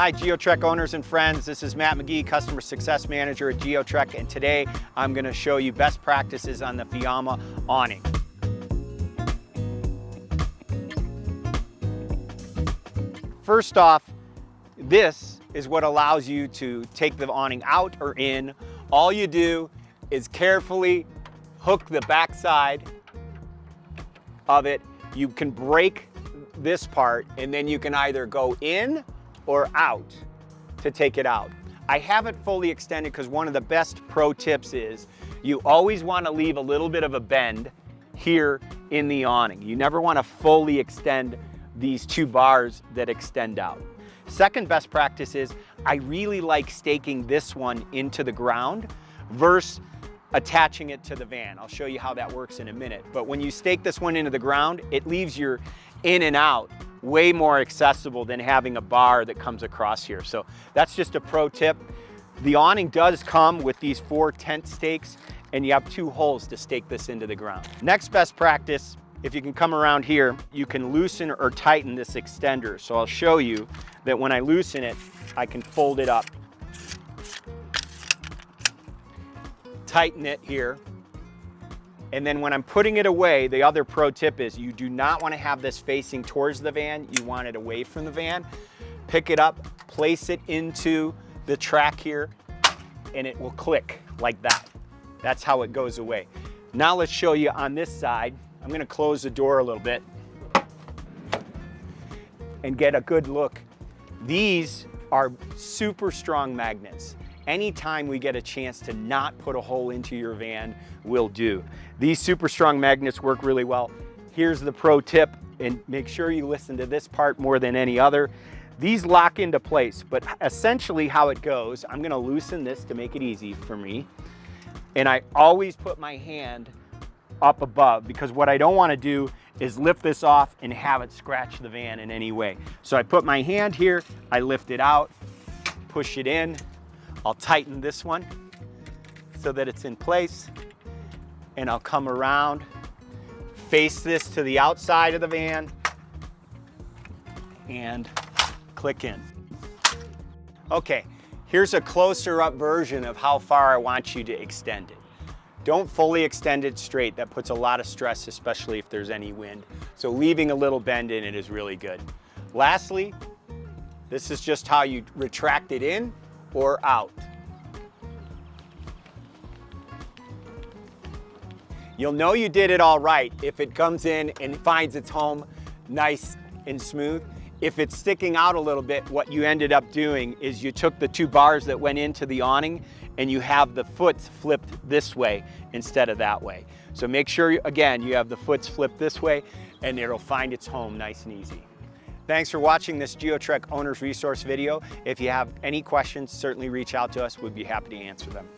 Hi Geotrek owners and friends, this is Matt McGee, Customer Success Manager at Geotrek, and today I'm going to show you best practices on the Fiamma awning. First off, this is what allows you to take the awning out or in. All you do is carefully hook the back side of it. You can break this part and then you can either go in or out to take it out. I have it fully extended because one of the best pro tips is you always want to leave a little bit of a bend here in the awning. You never want to fully extend these two bars that extend out. Second best practice is I really like staking this one into the ground versus attaching it to the van. I'll show you how that works in a minute. But when you stake this one into the ground, it leaves your in and out way more accessible than having a bar that comes across here. So that's just a pro tip. The awning does come with these 4 tent stakes and you have 2 holes to stake this into the ground. Next best practice, if you can come around here, you can loosen or tighten this extender. So I'll show you that when I loosen it, I can fold it up, tighten it here, and then when I'm putting it away, the other pro tip is you do not want to have this facing towards the van. You want it away from the van. Pick it up, place it into the track here, and it will click like that. That's how it goes away. Now let's show you on this side. I'm going to close the door a little bit and get a good look. These are super strong magnets. Anytime we get a chance to not put a hole into your van, we'll do. These super strong magnets work really well. Here's the pro tip, and make sure you listen to this part more than any other. These lock into place, but essentially how it goes, I'm gonna loosen this to make it easy for me. And I always put my hand up above because what I don't wanna do is lift this off and have it scratch the van in any way. So I put my hand here, I lift it out, push it in. I'll tighten this one so that it's in place, and I'll come around, face this to the outside of the van, and click in. Okay, here's a closer up version of how far I want you to extend it. Don't fully extend it straight. That puts a lot of stress, especially if there's any wind. So leaving a little bend in it is really good. Lastly, this is just how you retract it in or out. You'll know you did it all right if it comes in and finds its home nice and smooth. If it's sticking out a little bit, what you ended up doing is you took the 2 bars that went into the awning and you have the foots flipped this way instead of that way. So make sure, again, you have the foots flipped this way and it'll find its home nice and easy. Thanks for watching this Geotrek Owner's Resource video. If you have any questions, certainly reach out to us. We'd be happy to answer them.